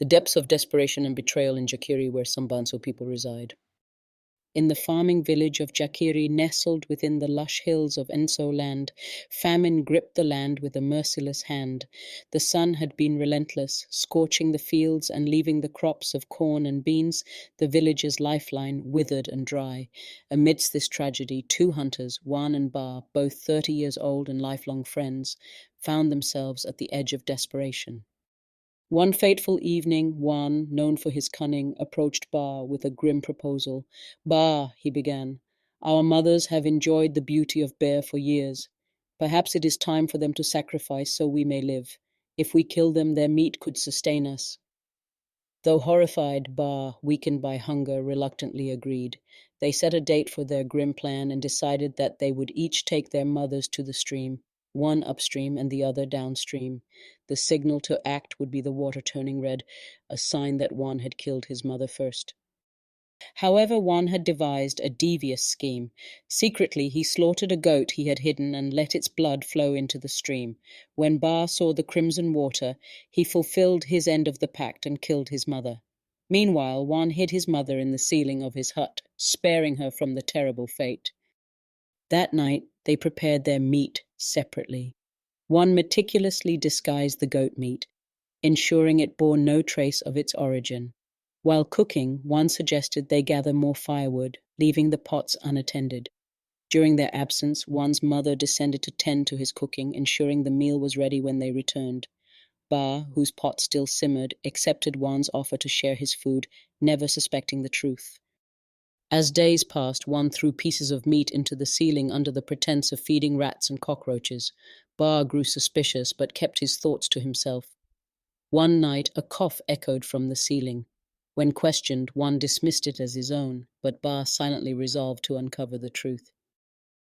the depths of desperation and betrayal in Jakiri, where some Bantu people reside. In the farming village of Jakiri, nestled within the lush hills of NSO Land, famine gripped the land with a merciless hand. The sun had been relentless, scorching the fields and leaving the crops of corn and beans, the village's lifeline, withered and dry. Amidst this tragedy, two hunters, Wan and Ba, both 30 years old and lifelong friends, found themselves at the edge of desperation. One fateful evening, Wan, known for his cunning, approached Ba with a grim proposal. "Ba," he began, "our mothers have enjoyed the beauty of bear for years. Perhaps it is time for them to sacrifice so we may live. If we kill them, their meat could sustain us." Though horrified, Ba, weakened by hunger, reluctantly agreed. They set a date for their grim plan and decided that they would each take their mothers to the stream, one upstream and the other downstream. The signal to act would be the water turning red, a sign that one had killed his mother first. However, one had devised a devious scheme. Secretly, he slaughtered a goat he had hidden and let its blood flow into the stream. When Ba saw the crimson water, he fulfilled his end of the pact and killed his mother. Meanwhile, one hid his mother in the ceiling of his hut, sparing her from the terrible fate. That night, they prepared their meat separately. One meticulously disguised the goat meat, ensuring it bore no trace of its origin. While cooking, one suggested they gather more firewood, leaving the pots unattended. During their absence, one's mother descended to tend to his cooking, ensuring the meal was ready when they returned. Ba, whose pot still simmered, accepted one's offer to share his food, never suspecting the truth. As days passed, one threw pieces of meat into the ceiling under the pretense of feeding rats and cockroaches. Ba grew suspicious, but kept his thoughts to himself. One night, a cough echoed from the ceiling. When questioned, one dismissed it as his own, but Ba silently resolved to uncover the truth.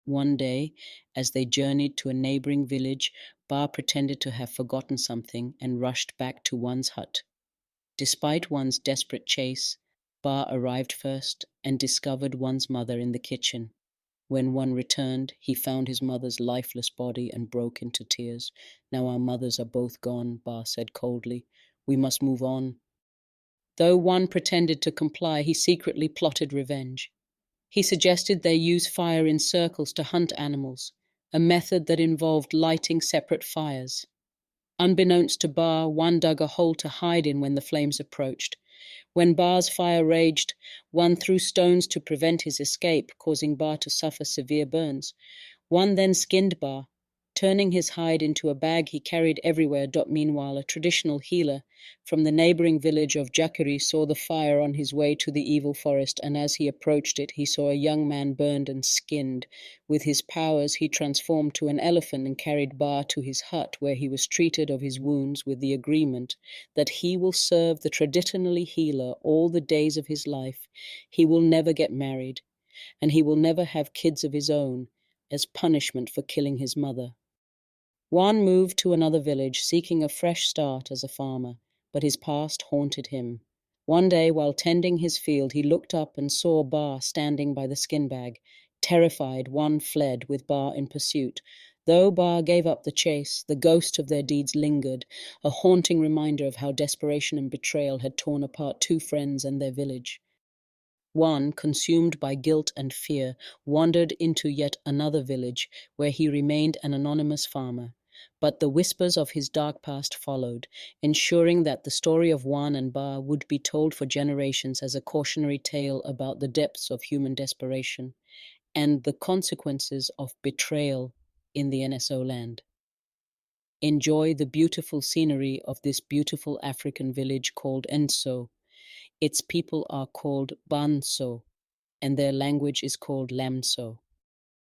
One day, as they journeyed to a neighboring village, Ba pretended to have forgotten something and rushed back to one's hut. Despite one's desperate chase, Ba arrived first and discovered one's mother in the kitchen. When one returned, he found his mother's lifeless body and broke into tears. "Now our mothers are both gone," Ba said coldly. "We must move on." Though one pretended to comply, he secretly plotted revenge. He suggested they use fire in circles to hunt animals, a method that involved lighting separate fires. Unbeknownst to Ba, one dug a hole to hide in when the flames approached. When Ba's fire raged, one threw stones to prevent his escape, causing Ba to suffer severe burns. One then skinned Ba, turning his hide into a bag he carried everywhere. Meanwhile, a traditional healer from the neighboring village of Jakiri saw the fire on his way to the evil forest, and as he approached it, he saw a young man burned and skinned. With his powers, he transformed to an elephant and carried Ba to his hut, where he was treated of his wounds with the agreement that he will serve the traditionally healer all the days of his life. He will never get married, and he will never have kids of his own, as punishment for killing his mother. Juan moved to another village, seeking a fresh start as a farmer, but his past haunted him. One day, while tending his field, he looked up and saw Ba standing by the skin bag. Terrified, Juan fled, with Ba in pursuit. Though Ba gave up the chase, the ghost of their deeds lingered, a haunting reminder of how desperation and betrayal had torn apart two friends and their village. One, consumed by guilt and fear, wandered into yet another village, where he remained an anonymous farmer. But the whispers of his dark past followed, ensuring that the story of Juan and Ba would be told for generations as a cautionary tale about the depths of human desperation and the consequences of betrayal in the NSO land. Enjoy the beautiful scenery of this beautiful African village called NSO. Its people are called Banso, and their language is called Lamso.